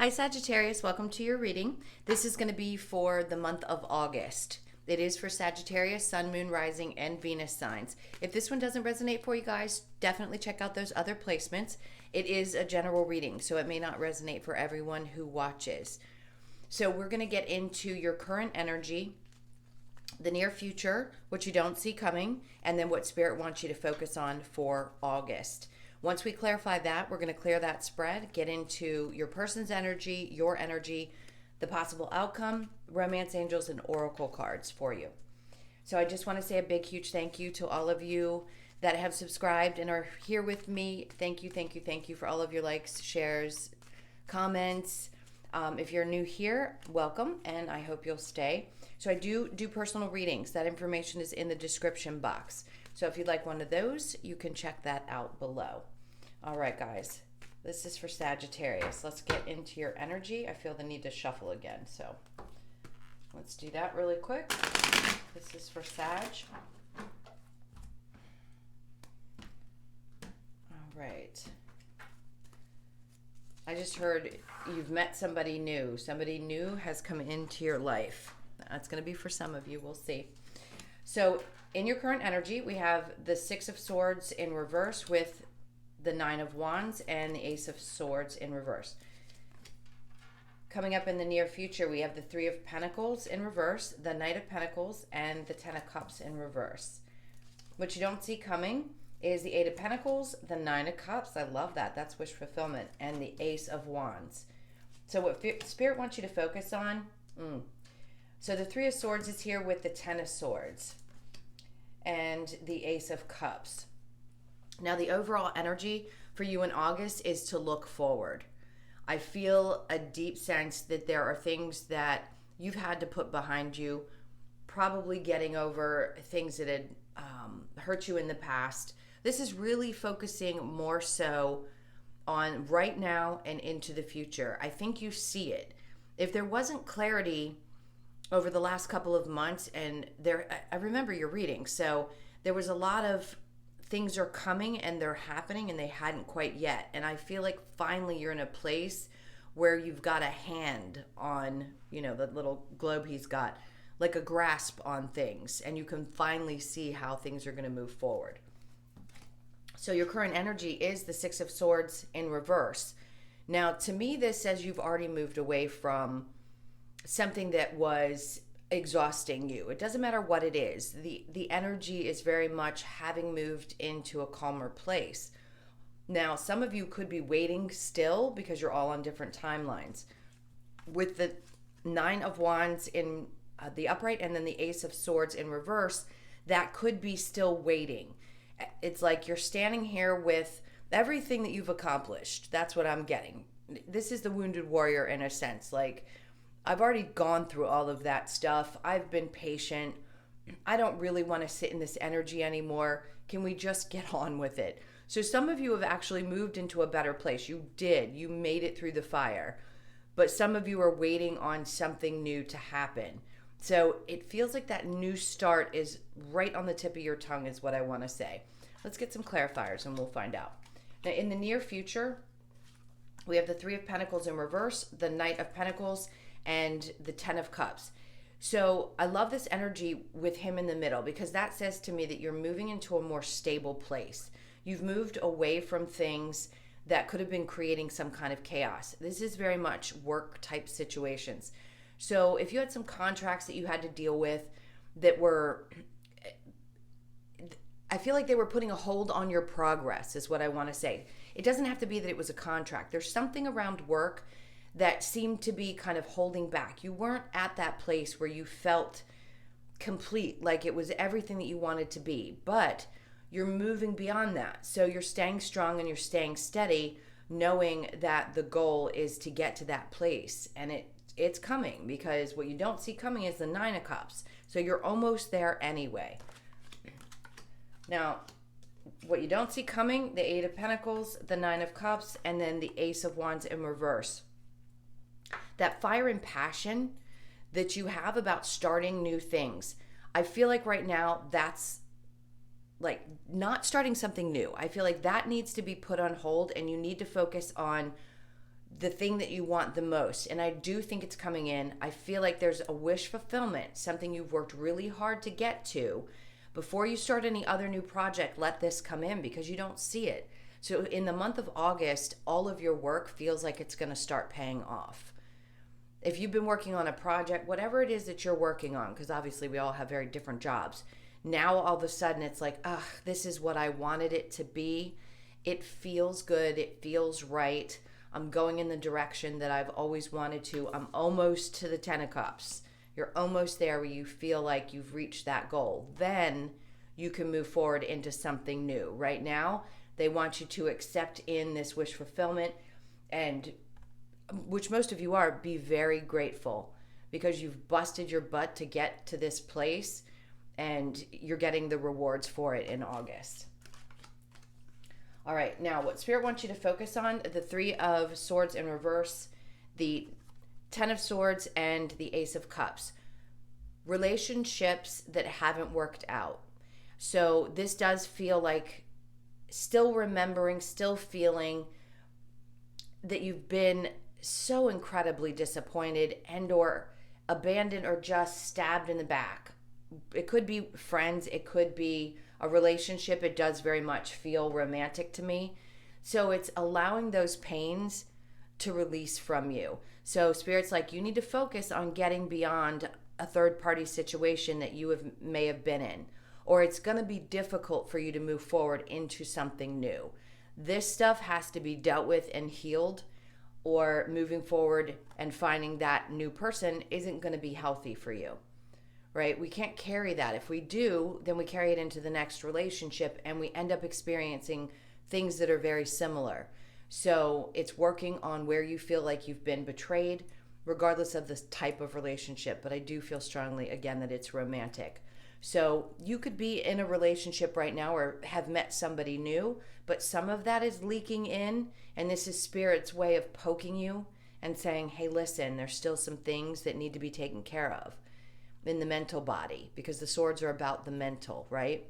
Hi Sagittarius, welcome to your reading. This is going to be for the month of August. It is for Sagittarius, Sun, Moon, Rising, and Venus signs. If this one doesn't resonate for you guys, definitely check out those other placements. It is a general reading, so it may not resonate for everyone who watches. So we're going to get into your current energy, the near future, what you don't see coming, and then what Spirit wants you to focus on for August. Once we clarify that, we're going to clear that spread, get into your person's energy, your energy, the possible outcome, romance angels, and oracle cards for you. So I just want to say a big, huge thank you to all of you that have subscribed and are here with me. Thank you, thank you, thank you for all of your likes, shares, comments. If you're new here, welcome, and I hope you'll stay. So I do personal readings. That information is in the description box. So if you'd like one of those, you can check that out below. All right, guys, this is for Sagittarius. Let's get into your energy. I feel the need to shuffle again, so let's do that really quick. This is for Sag. All right. I just heard you've met somebody new. Somebody new has come into your life. That's going to be for some of you. We'll see. So in your current energy, we have the Six of Swords in reverse with the Nine of Wands and the Ace of Swords in reverse. Coming up in the near future, we have the Three of Pentacles in reverse, the Knight of Pentacles, and the Ten of Cups in reverse. What you don't see coming is the Eight of Pentacles, the Nine of Cups. I love that. That's wish fulfillment. And the Ace of Wands. So what Spirit wants you to focus on? So the Three of Swords is here with the Ten of Swords and the Ace of Cups. Now, the overall energy for you in August is to look forward. I feel a deep sense that there are things that you've had to put behind you, probably getting over things that had hurt you in the past. This is really focusing more so on right now and into the future. I think you see it. If there wasn't clarity over the last couple of months, and I remember your reading, so there was a lot of things are coming and they're happening and they hadn't quite yet. And I feel like finally you're in a place where you've got a hand on, the little globe he's got, like a grasp on things, and you can finally see how things are going to move forward. So your current energy is the Six of Swords in reverse. Now, to me, this says you've already moved away from something that was exhausting you. It doesn't matter what it is. The energy is very much having moved into a calmer place. Now, some of you could be waiting still because you're all on different timelines. With the Nine of Wands in the upright and then the Ace of Swords in reverse, that could be still waiting. It's like you're standing here with everything that you've accomplished. That's what I'm getting. This is the wounded warrior in a sense. Like, I've already gone through all of that stuff. I've been patient. I don't really want to sit in this energy anymore. Can we just get on with it? So some of you have actually moved into a better place. You did. You made it through the fire. But some of you are waiting on something new to happen. So it feels like that new start is right on the tip of your tongue is what I want to say. Let's get some clarifiers and we'll find out. Now, in the near future, we have the Three of Pentacles in reverse, the Knight of Pentacles, and the Ten of Cups. So I love this energy with him in the middle because that says to me that you're moving into a more stable place. You've moved away from things that could have been creating some kind of chaos. This is very much work type situations. So if you had some contracts that you had to deal with that were, I feel like they were putting a hold on your progress is what I want to say. It doesn't have to be that it was a contract. There's something around work that seemed to be kind of holding back. You weren't at that place where you felt complete, like it was everything that you wanted to be, but you're moving beyond that. So you're staying strong and you're staying steady, knowing that the goal is to get to that place. And it's coming, because what you don't see coming is the Nine of Cups. So you're almost there anyway. Now, what you don't see coming, the Eight of Pentacles, the Nine of Cups, and then the Ace of Wands in reverse. That fire and passion that you have about starting new things. I feel like right now that's like not starting something new. I feel like that needs to be put on hold and you need to focus on the thing that you want the most. And I do think it's coming in. I feel like there's a wish fulfillment, something you've worked really hard to get to. Before you start any other new project, let this come in because you don't see it. So in the month of August, all of your work feels like it's going to start paying off. If you've been working on a project, whatever it is that you're working on, because obviously we all have very different jobs, now all of a sudden it's like, this is what I wanted it to be. It feels good. It feels right. I'm going in the direction that I've always wanted to. I'm almost to the 10 of Cups. You're almost there where you feel like you've reached that goal. Then you can move forward into something new. Right now, they want you to accept in this wish fulfillment, and which most of you are, be very grateful because you've busted your butt to get to this place and you're getting the rewards for it in August. All right, now what Spirit wants you to focus on, the 3 of Swords in reverse, the 10 of Swords, and the Ace of Cups. Relationships that haven't worked out. So this does feel like still remembering, still feeling that you've been so incredibly disappointed and or abandoned or just stabbed in the back. It could be friends, it could be a relationship. It does very much feel romantic to me. So it's allowing those pains to release from you. So Spirit's like, you need to focus on getting beyond a third party situation that you may have been in, or it's going to be difficult for you to move forward into something new. This stuff has to be dealt with and healed, or moving forward and finding that new person isn't going to be healthy for you, right? We can't carry that. If we do, then we carry it into the next relationship and we end up experiencing things that are very similar. So it's working on where you feel like you've been betrayed, regardless of the type of relationship. But I do feel strongly, again, that it's romantic. So you could be in a relationship right now or have met somebody new, but some of that is leaking in. And this is Spirit's way of poking you and saying, hey, listen, there's still some things that need to be taken care of in the mental body, because the swords are about the mental, right?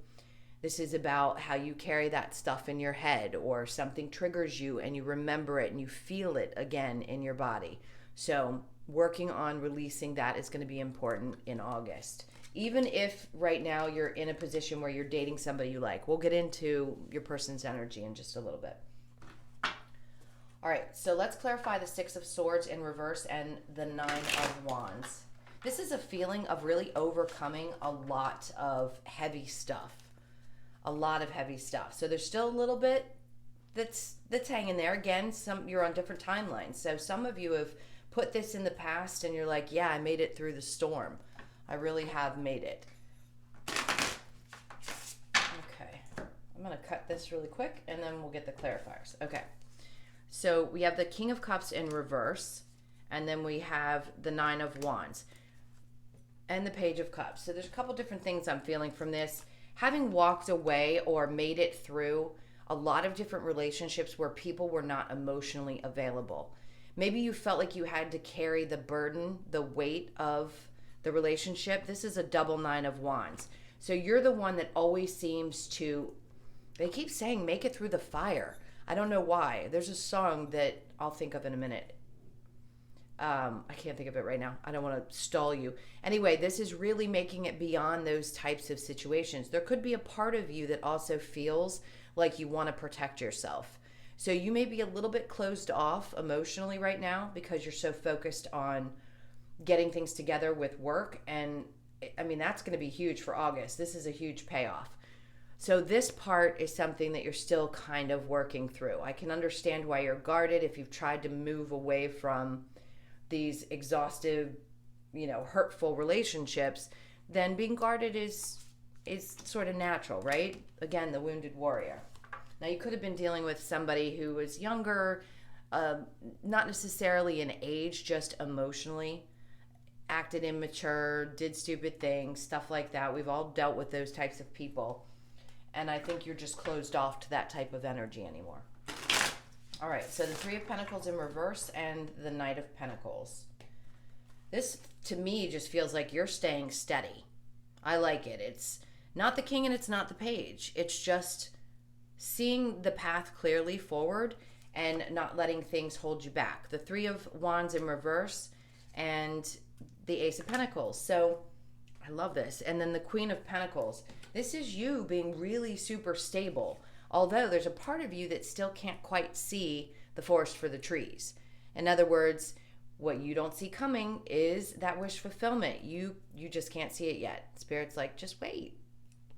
This is about how you carry that stuff in your head, or something triggers you and you remember it and you feel it again in your body. So working on releasing that is going to be important in August. Even if right now you're in a position where you're dating somebody you like. We'll get into your person's energy in just a little bit. All right, so let's clarify the 6 of Swords in reverse and the 9 of Wands. This is a feeling of really overcoming a lot of heavy stuff. A lot of heavy stuff. So there's still a little bit that's hanging there. Again, you're on different timelines. So some of you have put this in the past and you're like, yeah, I made it through the storm. I really have made it. Okay, I'm going to cut this really quick and then we'll get the clarifiers. Okay, so we have the King of Cups in reverse, and then we have the 9 of Wands and the Page of Cups. So there's a couple different things I'm feeling from this. Having walked away or made it through a lot of different relationships where people were not emotionally available. Maybe you felt like you had to carry the burden, the weight of the relationship. This is a double 9 of Wands. So you're the one that always seems to, they keep saying, make it through the fire. I don't know why. There's a song that I'll think of in a minute. I can't think of it right now. I don't want to stall you. Anyway, this is really making it beyond those types of situations. There could be a part of you that also feels like you want to protect yourself. So you may be a little bit closed off emotionally right now because you're so focused on getting things together with work. And I mean, that's going to be huge for August. This is a huge payoff. So this part is something that you're still kind of working through. I can understand why you're guarded if you've tried to move away from these exhaustive, hurtful relationships. Then being guarded is sort of natural, right? Again, the wounded warrior. Now, you could have been dealing with somebody who was younger, not necessarily in age, just emotionally, acted immature, did stupid things, stuff like that. We've all dealt with those types of people. And I think you're just closed off to that type of energy anymore. All right, so the 3 of Pentacles in reverse and the Knight of Pentacles. This, to me, just feels like you're staying steady. I like it. It's not the King and it's not the Page. It's just seeing the path clearly forward and not letting things hold you back. The Three of Wands in reverse and the Ace of Pentacles. So I love this. And then the Queen of Pentacles. This is you being really super stable. Although there's a part of you that still can't quite see the forest for the trees. In other words, what you don't see coming is that wish fulfillment. You just can't see it yet. Spirit's like, just wait.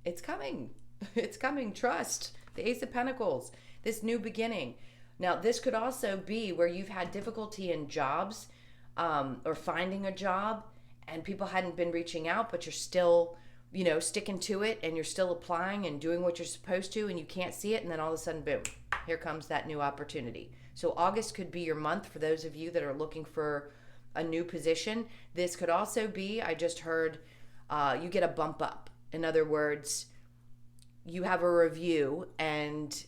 It's coming. It's coming. Trust. The Ace of Pentacles. This new beginning. Now, this could also be where you've had difficulty in jobs or finding a job, and people hadn't been reaching out, but you're still, sticking to it, and you're still applying and doing what you're supposed to, and you can't see it, and then all of a sudden, boom, here comes that new opportunity. So August could be your month for those of you that are looking for a new position. This could also be, I just heard, you get a bump up. In other words, you have a review and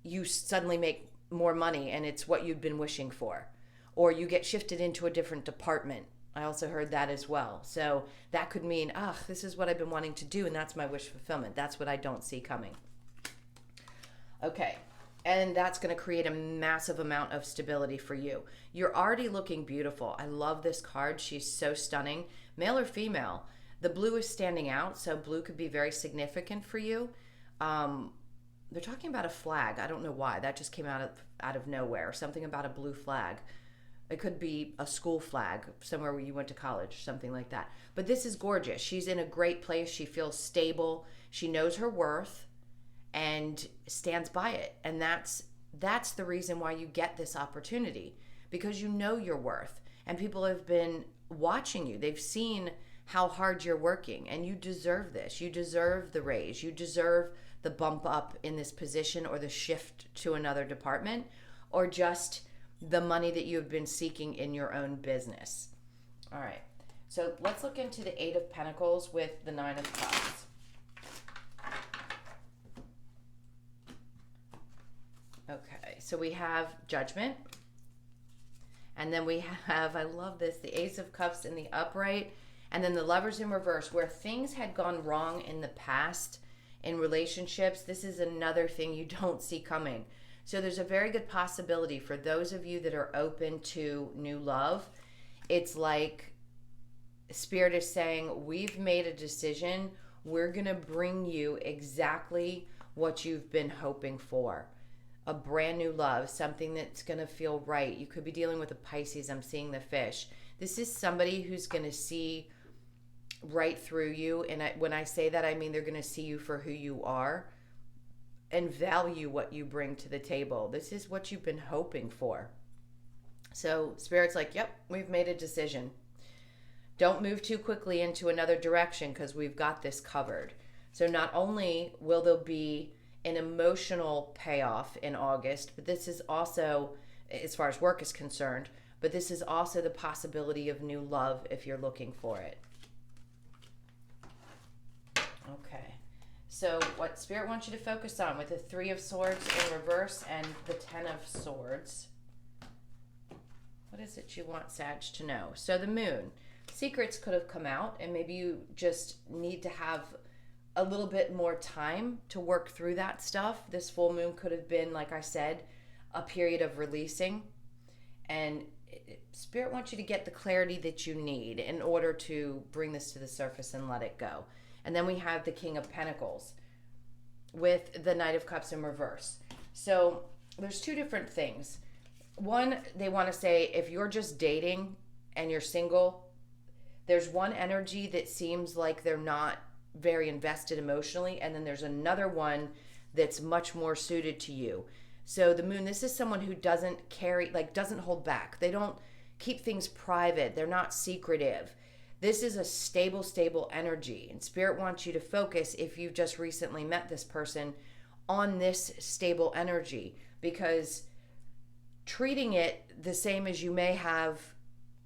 you suddenly make more money, and it's what you've been wishing for. Or you get shifted into a different department. I also heard that as well. So that could mean, this is what I've been wanting to do, and that's my wish fulfillment. That's what I don't see coming. Okay. And that's going to create a massive amount of stability for you. You're already looking beautiful. I love this card. She's so stunning. Male or female. The blue is standing out, so blue could be very significant for you. They're talking about a flag. I don't know why. That just came out of nowhere. Something about a blue flag. It could be a school flag somewhere where you went to college, something like that. But this is gorgeous. She's in a great place. She feels stable. She knows her worth and stands by it. And that's the reason why you get this opportunity, because you know your worth and people have been watching you. They've seen how hard you're working, and you deserve this. You deserve the raise. You deserve the bump up in this position, or the shift to another department, or just the money that you have been seeking in your own business. All right. So let's look into the Eight of Pentacles with the Nine of Cups. Okay, so we have Judgment, and then we have, I love this, the Ace of Cups in the upright, and then the Lovers in reverse, where things had gone wrong in the past in relationships. This is another thing you don't see coming. So there's a very good possibility for those of you that are open to new love. It's like Spirit is saying, we've made a decision. We're going to bring you exactly what you've been hoping for. A brand new love, something that's going to feel right. You could be dealing with a Pisces. I'm seeing the fish. This is somebody who's going to see right through you. And when I say that, I mean they're going to see you for who you are and value what you bring to the table. This is what you've been hoping for. So Spirit's like, yep, we've made a decision. Don't move too quickly into another direction, because we've got this covered. So not only will there be an emotional payoff in August, but this is also, as far as work is concerned, but this is also the possibility of new love if you're looking for it. Okay. So what Spirit wants you to focus on with the Three of Swords in reverse and the Ten of Swords. What is it you want Sag to know? So the Moon. Secrets could have come out, and maybe you just need to have a little bit more time to work through that stuff. This full moon could have been, like I said, a period of releasing. And Spirit wants you to get the clarity that you need in order to bring this to the surface and let it go. And then we have the King of Pentacles with the Knight of Cups in reverse. So there's two different things. One, they want to say if you're just dating and you're single, there's one energy that seems like they're not very invested emotionally, and then there's another one that's much more suited to you. So the Moon, this is someone who doesn't hold back. They don't keep things private. They're not secretive. This is a stable energy, and Spirit wants you to focus, if you've just recently met this person, on this stable energy, because treating it the same as you may have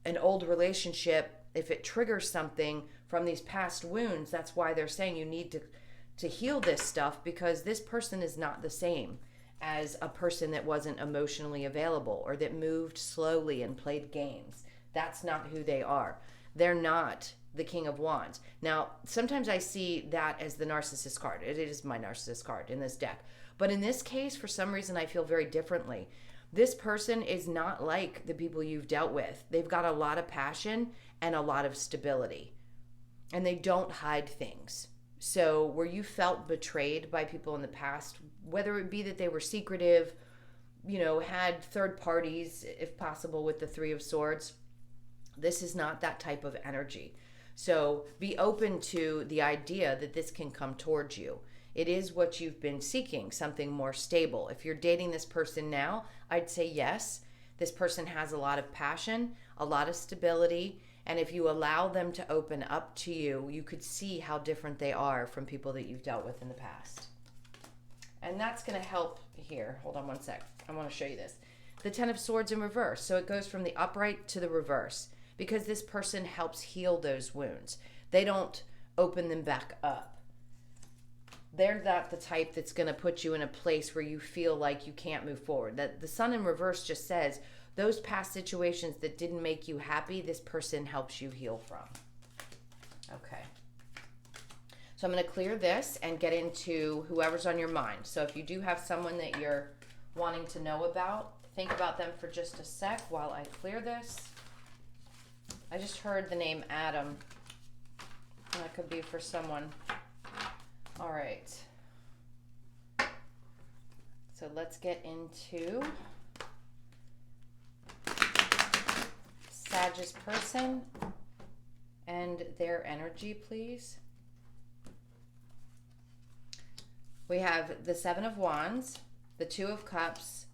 an old relationship, if it triggers something from these past wounds, that's why they're saying you need to heal this stuff, because this person is not the same as a person that wasn't emotionally available or that moved slowly and played games. That's not who they are. They're not the King of Wands. Now, sometimes I see that as the Narcissist card. It is my Narcissist card in this deck. But in this case, for some reason, I feel very differently. This person is not like the people you've dealt with. They've got a lot of passion and a lot of stability, and they don't hide things. So where you felt betrayed by people in the past, whether it be that they were secretive, had third parties, if possible, with the Three of Swords, this is not that type of energy. So be open to the idea that this can come towards you. It is what you've been seeking, something more stable. If you're dating this person now, I'd say yes. This person has a lot of passion, a lot of stability, and if you allow them to open up to you, you could see how different they are from people that you've dealt with in the past. And that's going to help here. Hold on one sec. I want to show you this. The Ten of Swords in reverse. So it goes from the upright to the reverse because this person helps heal those wounds. They don't open them back up. They're not the type that's going to put you in a place where you feel like you can't move forward. That the Sun in reverse just says those past situations that didn't make you happy, this person helps you heal from. Okay. So I'm going to clear this and get into whoever's on your mind. So if you do have someone that you're wanting to know about, think about them for just a sec while I clear this. I just heard the name Adam. That could be for someone. All right. So let's get into Sagittarius person and their energy, please. We have the Seven of Wands, the Two of Cups,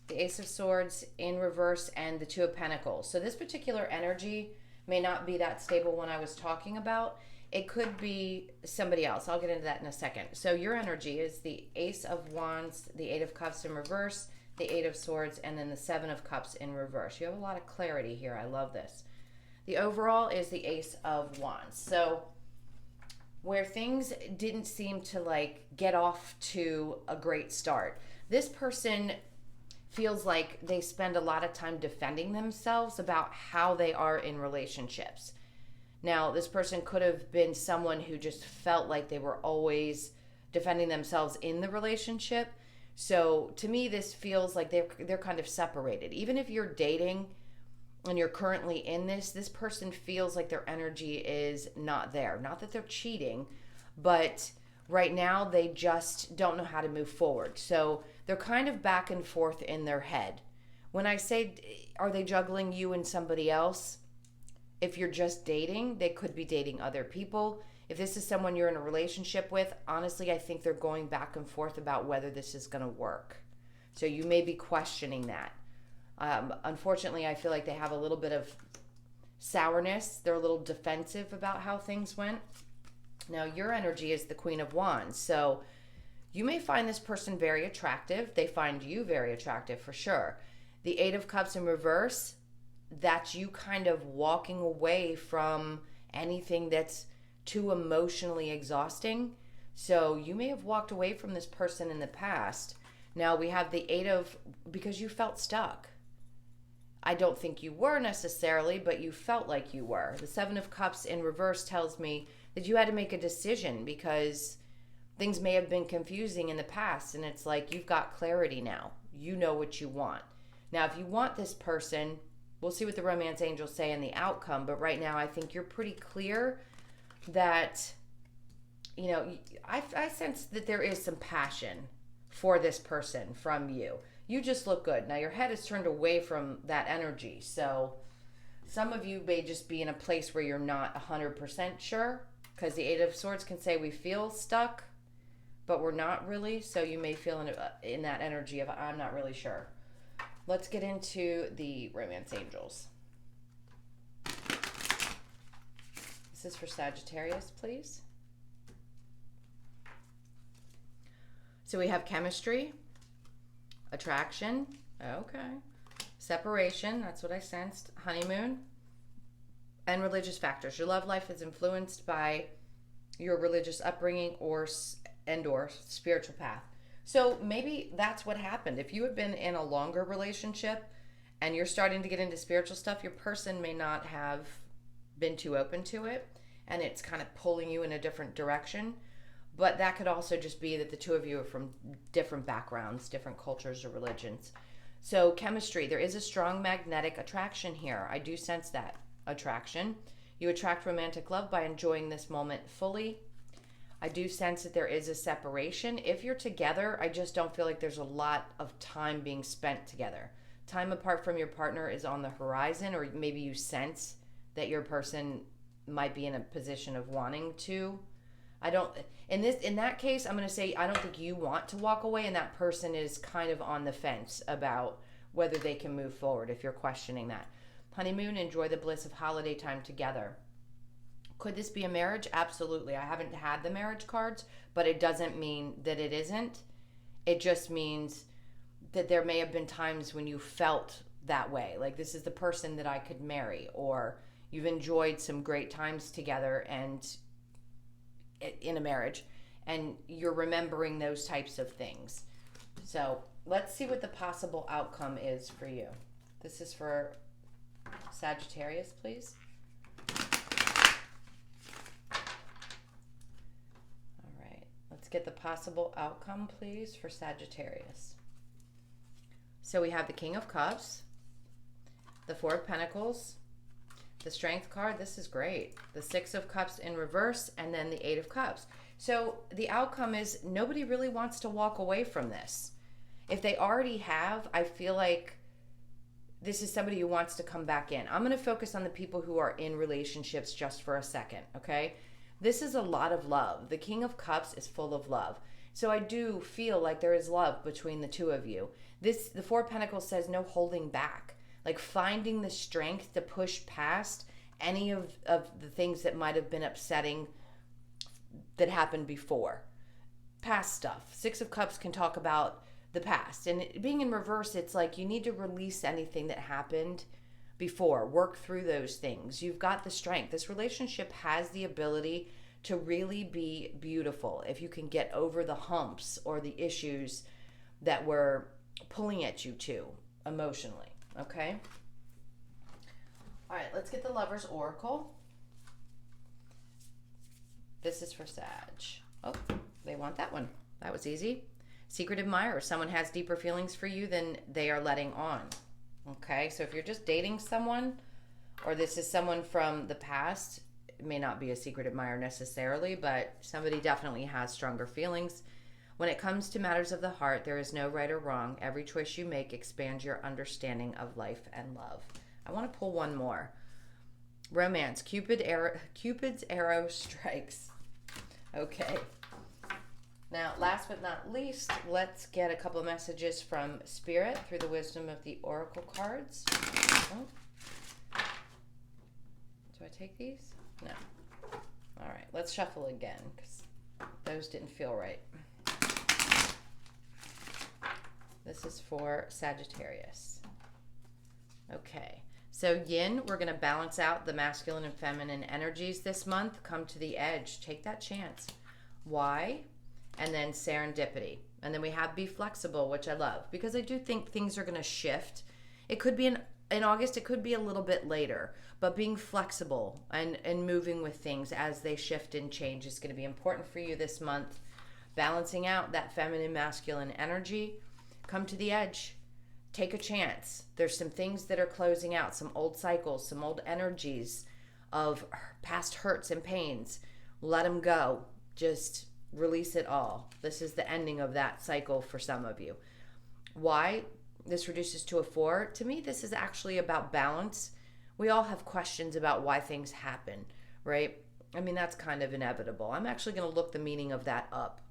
the Ace of Swords in reverse, and the Two of Pentacles. So this particular energy may not be that stable one I was talking about. It could be somebody else. I'll get into that in a second. So your energy is the Ace of Wands, the Eight of Cups in reverse, the Eight of Swords, and then the Seven of Cups in reverse. You have a lot of clarity here. I love this. The overall is the Ace of Wands. So where things didn't seem to get off to a great start, this person feels like they spend a lot of time defending themselves about how they are in relationships. Now, this person could have been someone who just felt like they were always defending themselves in the relationship. So to me, this feels like they're kind of separated. Even if you're dating and you're currently in this person feels like their energy is not there. Not that they're cheating, but right now they just don't know how to move forward. So they're kind of back and forth in their head. When I say, are they juggling you and somebody else? If you're just dating, they could be dating other people. If this is someone you're in a relationship with, honestly, I think they're going back and forth about whether this is going to work. So you may be questioning that. Unfortunately, I feel like they have a little bit of sourness. They're a little defensive about how things went. Now, your energy is the Queen of Wands. So you may find this person very attractive. They find you very attractive for sure. The Eight of Cups in reverse, that's you kind of walking away from anything that's too emotionally exhausting. So you may have walked away from this person in the past. Now we have the because you felt stuck. I don't think you were necessarily, but you felt like you were. The Seven of Cups in reverse tells me that you had to make a decision because things may have been confusing in the past, and it's like you've got clarity now. You know what you want. Now, if you want this person, we'll see what the romance angels say in the outcome, but right now I think you're pretty clear that, I sense that there is some passion for this person from you. You just look good. Now your head is turned away from that energy. So some of you may just be in a place where you're not 100% sure, because the Eight of Swords can say we feel stuck, but we're not really. So you may feel in that energy of I'm not really sure. Let's get into the romance angels. This is for Sagittarius, please. So we have chemistry, attraction, okay, separation, that's what I sensed, honeymoon, and religious factors. Your love life is influenced by your religious upbringing or spiritual path. So maybe that's what happened. If you have been in a longer relationship and you're starting to get into spiritual stuff, your person may not have been too open to it, and it's kind of pulling you in a different direction. But that could also just be that the two of you are from different backgrounds, different cultures or religions. So chemistry, there is a strong magnetic attraction here. I do sense that attraction. You attract romantic love by enjoying this moment fully. I do sense that there is a separation. If you're together, I just don't feel like there's a lot of time being spent together. Time apart from your partner is on the horizon, or maybe you sense that your person might be in a position of wanting to. I don't, in that case, I'm going to say, I don't think you want to walk away, and that person is kind of on the fence about whether they can move forward if you're questioning that. Honeymoon, enjoy the bliss of holiday time together. Could this be a marriage? Absolutely. I haven't had the marriage cards, but it doesn't mean that it isn't. It just means that there may have been times when you felt that way. Like, this is the person that I could marry, or you've enjoyed some great times together and in a marriage, and you're remembering those types of things. So let's see what the possible outcome is for you. This is for Sagittarius, please. All right, let's get the possible outcome, please, for Sagittarius. So we have the King of Cups, the Four of Pentacles, the Strength card. This is great. The Six of Cups in reverse, and then the Eight of Cups. So the outcome is nobody really wants to walk away from this. If they already have, I feel like this is somebody who wants to come back in. I'm going to focus on the people who are in relationships just for a second, okay? This is a lot of love. The King of Cups is full of love. So I do feel like there is love between the two of you. The Four of Pentacles says no holding back. Like finding the strength to push past any of the things that might have been upsetting that happened before. Past stuff. Six of Cups can talk about the past. And being in reverse, it's like you need to release anything that happened before. Work through those things. You've got the strength. This relationship has the ability to really be beautiful if you can get over the humps or the issues that were pulling at you too emotionally. Okay? All right, let's get the Lover's Oracle. This is for Sag. Oh, they want that one. That was easy. Secret admirer. Someone has deeper feelings for you than they are letting on. Okay, so if you're just dating someone, or this is someone from the past, it may not be a secret admirer necessarily, but somebody definitely has stronger feelings. When it comes to matters of the heart, there is no right or wrong. Every choice you make expands your understanding of life and love. I want to pull one more. Romance. Cupid's arrow strikes. Okay. Now, last but not least, let's get a couple of messages from Spirit through the wisdom of the Oracle cards. Oh. Do I take these? No. All right, let's shuffle again because those didn't feel right. This is for Sagittarius. Okay. So yin, we're going to balance out the masculine and feminine energies this month. Come to the edge. Take that chance. Why? And then serendipity. And then we have be flexible, which I love because I do think things are going to shift. It could be in August, it could be a little bit later, but being flexible and moving with things as they shift and change is going to be important for you this month. Balancing out that feminine, masculine energy. Come to the edge. Take a chance. There's some things that are closing out, some old cycles, some old energies of past hurts and pains. Let them go. Just release it all. This is the ending of that cycle for some of you. Why? This reduces to a 4. To me, this is actually about balance. We all have questions about why things happen, right? I mean, that's kind of inevitable. I'm actually going to look the meaning of that up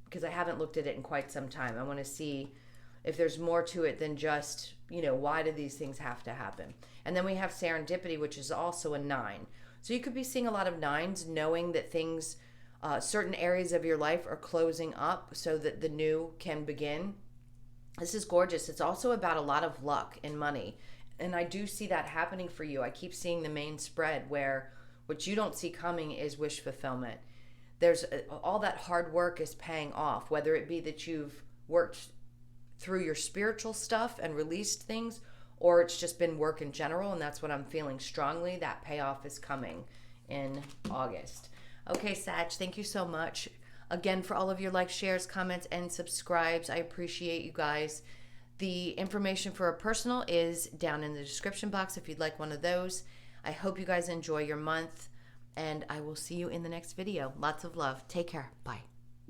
because I haven't looked at it in quite some time. I want to see if there's more to it than just, why do these things have to happen? And then we have serendipity, which is also a 9. So you could be seeing a lot of 9s, knowing that things, certain areas of your life are closing up so that the new can begin. This is gorgeous. It's also about a lot of luck and money. And I do see that happening for you. I keep seeing the main spread where what you don't see coming is wish fulfillment. There's all that hard work is paying off, whether it be that you've worked through your spiritual stuff and released things, or it's just been work in general, and that's what I'm feeling strongly. That payoff is coming in August. Okay, Sag, thank you so much again for all of your likes, shares, comments, and subscribes. I appreciate you guys. The information for a personal is down in the description box if you'd like one of those. I hope you guys enjoy your month, and I will see you in the next video. Lots of love. Take care. Bye.